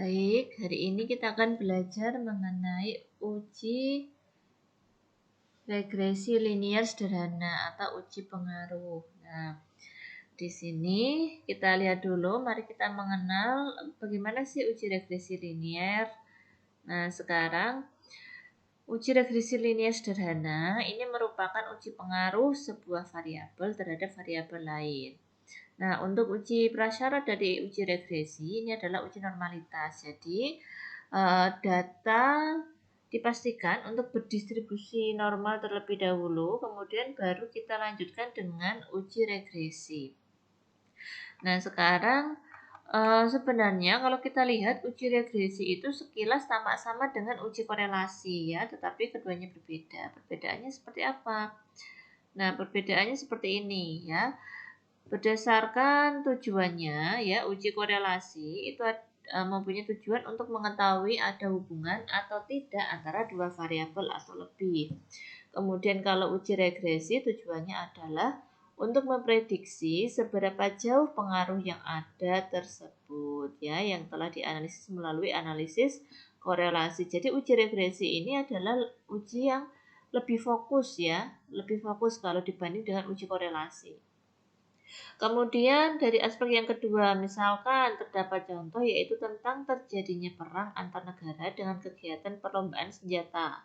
Baik, hari ini kita akan belajar mengenai uji regresi linier sederhana atau uji pengaruh. Nah, di sini kita lihat dulu, mari kita mengenal bagaimana sih uji regresi linier. Nah, sekarang uji regresi linier sederhana ini merupakan uji pengaruh sebuah variabel terhadap variabel lain. Nah, untuk uji prasyarat dari uji regresi ini adalah uji normalitas. Jadi, data dipastikan untuk berdistribusi normal terlebih dahulu, kemudian baru kita lanjutkan dengan uji regresi. Nah, sekarang sebenarnya kalau kita lihat uji regresi itu sekilas sama-sama dengan uji korelasi ya, tetapi keduanya berbeda. Perbedaannya seperti apa? Nah, perbedaannya seperti ini ya. Berdasarkan tujuannya ya, uji korelasi itu mempunyai tujuan untuk mengetahui ada hubungan atau tidak antara dua variabel atau lebih. Kemudian kalau uji regresi tujuannya adalah untuk memprediksi seberapa jauh pengaruh yang ada tersebut ya, yang telah dianalisis melalui analisis korelasi. Jadi uji regresi ini adalah uji yang lebih fokus ya, lebih fokus kalau dibanding dengan uji korelasi. Kemudian dari aspek yang kedua, misalkan terdapat contoh yaitu tentang terjadinya perang antar negara dengan kegiatan perlombaan senjata.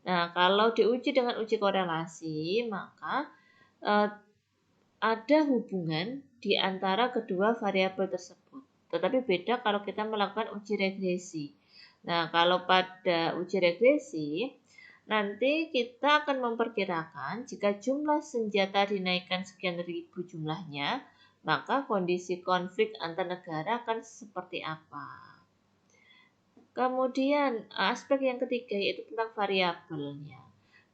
Nah, kalau diuji dengan uji korelasi, maka ada hubungan di antara kedua variabel tersebut. Tetapi beda kalau kita melakukan uji regresi. Nah, kalau pada uji regresi, nanti kita akan memperkirakan jika jumlah senjata dinaikkan sekian ribu jumlahnya, maka kondisi konflik antar negara akan seperti apa. Kemudian aspek yang ketiga yaitu tentang variabelnya.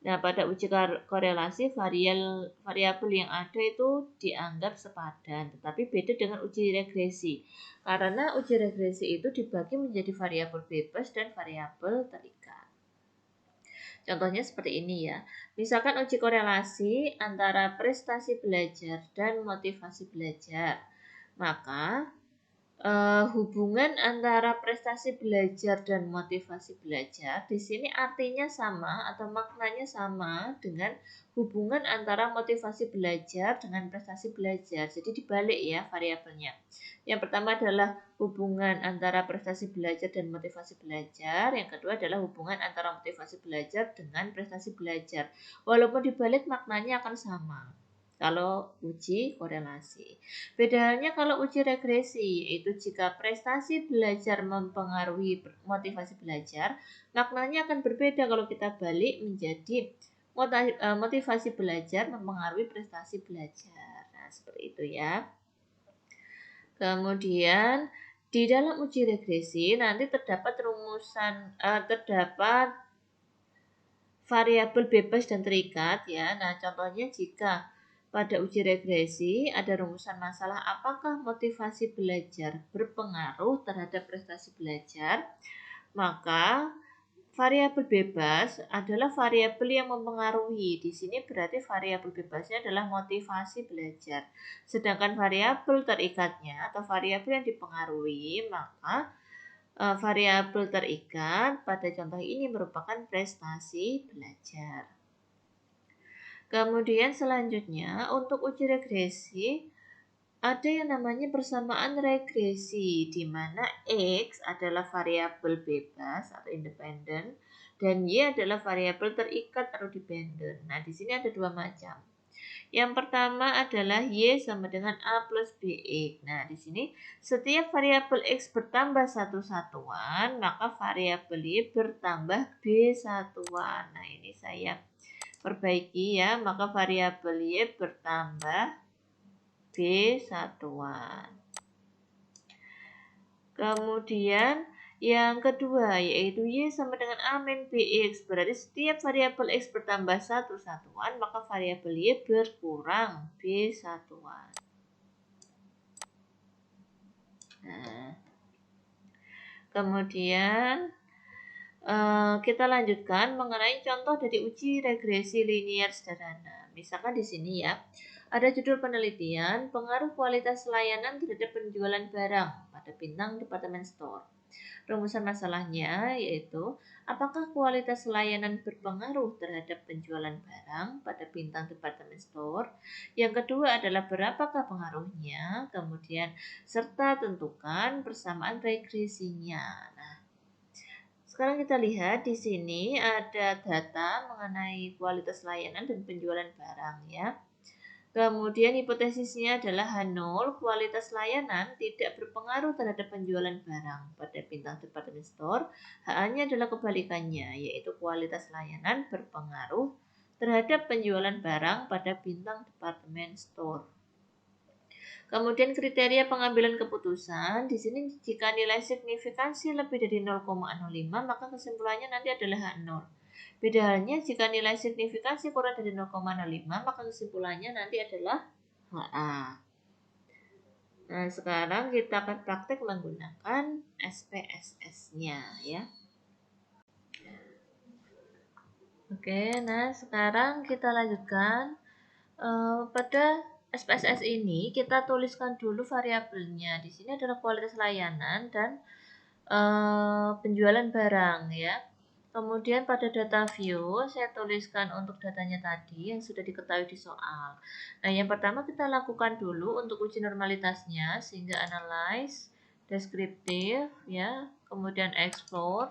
Nah, pada uji korelasi variabel yang ada itu dianggap sepadan, tetapi beda dengan uji regresi. Karena uji regresi itu dibagi menjadi variabel bebas dan variabel terikat. Contohnya seperti ini ya. Misalkan uji korelasi antara prestasi belajar dan motivasi belajar. Maka hubungan antara prestasi belajar dan motivasi belajar di sini artinya sama atau maknanya sama dengan hubungan antara motivasi belajar dengan prestasi belajar. Jadi dibalik ya variabelnya. Yang pertama adalah hubungan antara prestasi belajar dan motivasi belajar. Yang kedua adalah hubungan antara motivasi belajar dengan prestasi belajar. Walaupun dibalik maknanya akan sama kalau uji korelasi. Bedanya kalau uji regresi, yaitu jika prestasi belajar mempengaruhi motivasi belajar, maknanya akan berbeda kalau kita balik menjadi motivasi belajar mempengaruhi prestasi belajar. Nah, seperti itu ya. Kemudian di dalam uji regresi nanti terdapat terdapat variabel bebas dan terikat ya. Nah, contohnya jika pada uji regresi ada rumusan masalah apakah motivasi belajar berpengaruh terhadap prestasi belajar, maka variabel bebas adalah variabel yang mempengaruhi. Di sini berarti variabel bebasnya adalah motivasi belajar. Sedangkan variabel terikatnya atau variabel yang dipengaruhi, maka variabel terikat pada contoh ini merupakan prestasi belajar. Kemudian selanjutnya untuk uji regresi ada yang namanya persamaan regresi di mana X adalah variabel bebas atau independen dan Y adalah variabel terikat atau dependent. Nah, di sini ada dua macam. Yang pertama adalah Y sama dengan A plus BX. Nah, di sini setiap variabel X bertambah satu satuan, maka variabel Y bertambah B satuan. Nah, ini saya perbaiki ya, maka variabel Y bertambah B satuan. Kemudian yang kedua yaitu Y sama dengan A min BX. Berarti setiap variabel X bertambah satu satuan, maka variabel Y berkurang B satuan. Nah, kemudian kita lanjutkan mengenai contoh dari uji regresi linier sederhana. Misalkan di sini ya, ada judul penelitian pengaruh kualitas layanan terhadap penjualan barang pada bintang department store. Rumusan masalahnya yaitu, apakah kualitas layanan berpengaruh terhadap penjualan barang pada bintang department store? Yang kedua adalah berapakah pengaruhnya? Kemudian serta tentukan persamaan regresinya. Nah, sekarang kita lihat di sini ada data mengenai kualitas layanan dan penjualan barang ya. Kemudian hipotesisnya adalah H0, kualitas layanan tidak berpengaruh terhadap penjualan barang pada bintang department store. H-nya adalah kebalikannya, yaitu kualitas layanan berpengaruh terhadap penjualan barang pada bintang department store. Kemudian kriteria pengambilan keputusan, di sini jika nilai signifikansi lebih dari 0,05 maka kesimpulannya nanti adalah H0. Beda halnya jika nilai signifikansi kurang dari 0,05 maka kesimpulannya nanti adalah HA. Nah, sekarang kita akan praktek menggunakan SPSS-nya ya. Oke, nah sekarang kita lanjutkan. Pada SPSS ini kita tuliskan dulu variabelnya. Di sini adalah kualitas layanan dan penjualan barang ya. Kemudian pada data view saya tuliskan untuk datanya tadi yang sudah diketahui di soal. Nah, yang pertama kita lakukan dulu untuk uji normalitasnya sehingga analyze, deskriptif ya, kemudian explore.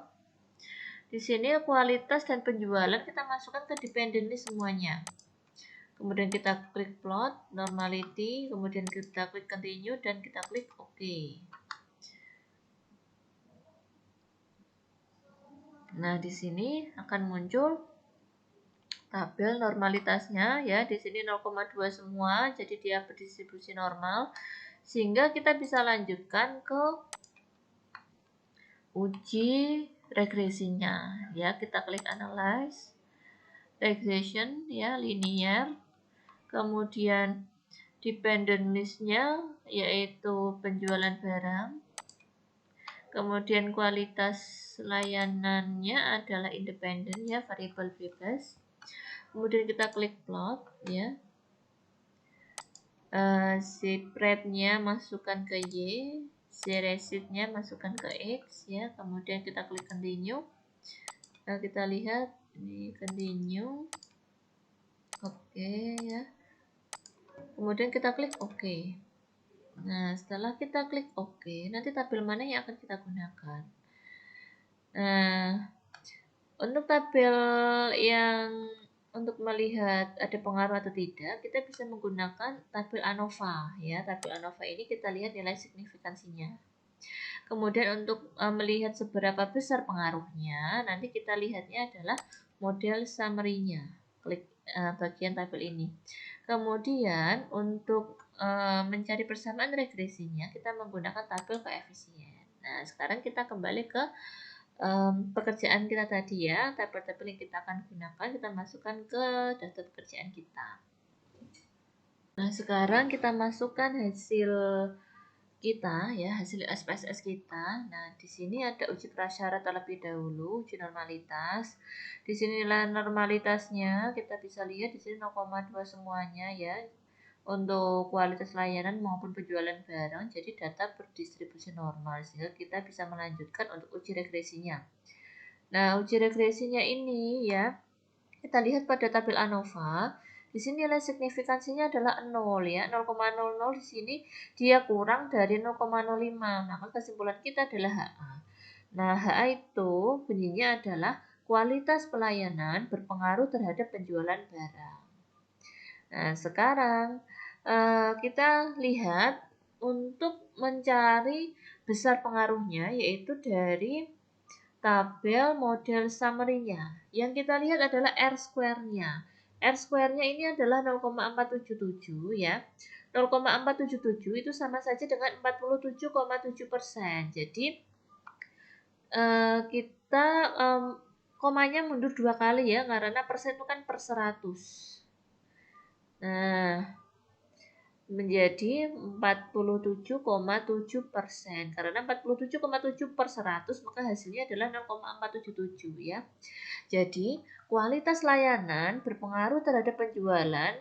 Di sini kualitas dan penjualan kita masukkan ke dependent list semuanya. Kemudian kita klik plot, normality, kemudian kita klik continue dan kita klik OK. Nah, di sini akan muncul tabel normalitasnya ya. Di sini 0,2 semua, jadi dia berdistribusi normal. Sehingga kita bisa lanjutkan ke uji regresinya ya. Kita klik analyze, regression ya, linear. Kemudian dependent list-nya yaitu penjualan barang. Kemudian kualitas layanannya adalah independen ya, variabel bebas. Kemudian kita klik plot ya. Spread-nya masukkan ke Y, Z-receipt-nya masukkan ke X ya. Kemudian kita klik continue. Nah, kita lihat ini continue. Oke ya. Kemudian kita klik OK. Nah, setelah kita klik OK, nanti tabel mana yang akan kita gunakan? Nah, untuk tabel yang untuk melihat ada pengaruh atau tidak, kita bisa menggunakan tabel ANOVA ya. Tabel ANOVA ini kita lihat nilai signifikansinya. Kemudian untuk melihat seberapa besar pengaruhnya, nanti kita lihatnya adalah model summary-nya. Klik bagian tabel ini. Kemudian untuk mencari persamaan regresinya, kita menggunakan tabel koefisien. Nah, sekarang kita kembali ke pekerjaan kita tadi ya, tabel-tabel yang kita akan gunakan, kita masukkan ke daftar pekerjaan kita. Nah, sekarang kita masukkan hasil kita ya, hasil SPSS kita. Nah, di sini ada uji prasyarat terlebih dahulu, uji normalitas. Di sini nilai normalitasnya kita bisa lihat di sini 0,2 semuanya ya. Untuk kualitas layanan maupun penjualan barang, jadi data berdistribusi normal sehingga kita bisa melanjutkan untuk uji regresinya. Nah, uji regresinya ini ya, kita lihat pada tabel ANOVA. Di sini nilai signifikansinya adalah 0 ya, 0,00 di sini dia kurang dari 0,05. Maka kesimpulan kita adalah HA. Nah, HA itu bunyinya adalah kualitas pelayanan berpengaruh terhadap penjualan barang. Nah, sekarang kita lihat untuk mencari besar pengaruhnya yaitu dari tabel model summary-nya. Yang kita lihat adalah R-square-nya. R-square-nya ini adalah 0,477 ya. 0,477 itu sama saja dengan 47,7%. Jadi kita komanya mundur 2 kali ya, karena persen itu kan per 100. Nah, menjadi 47,7%. Karena 47,7 per 100 maka hasilnya adalah 0,477 ya. Jadi kualitas layanan berpengaruh terhadap penjualan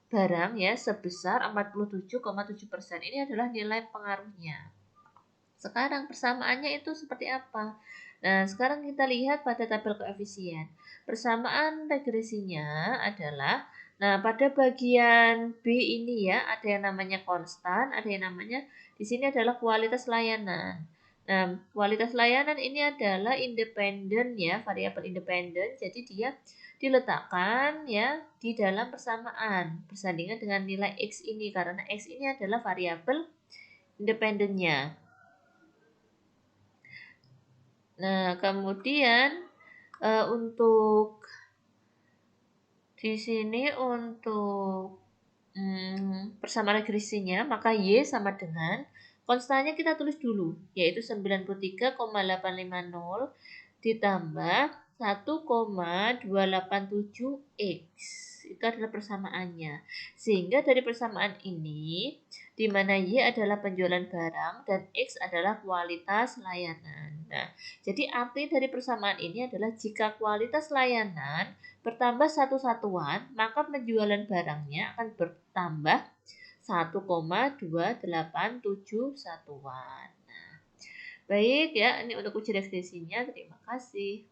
barang ya sebesar 47,7%. Ini adalah nilai pengaruhnya. Sekarang persamaannya itu seperti apa? Nah, sekarang kita lihat pada tabel koefisien. Persamaan regresinya adalah, nah pada bagian B ini ya, ada yang namanya konstan, ada yang namanya, di sini adalah kualitas layanan. Nah, kualitas layanan ini adalah independen ya, variabel independen, jadi dia diletakkan ya di dalam persamaan bersandingan dengan nilai X ini, karena X ini adalah variabel independennya. Nah, kemudian untuk di sini untuk persamaan regresinya, maka Y sama dengan konstannya kita tulis dulu, yaitu 93,850 ditambah 1,287 X. Itu adalah persamaannya. Sehingga dari persamaan ini, di mana Y adalah penjualan barang dan X adalah kualitas layanan. Nah, jadi arti dari persamaan ini adalah jika kualitas layanan bertambah satu satuan, maka penjualan barangnya akan bertambah 1,287 satuan. Nah, baik ya, ini untuk uji regresinya. Terima kasih.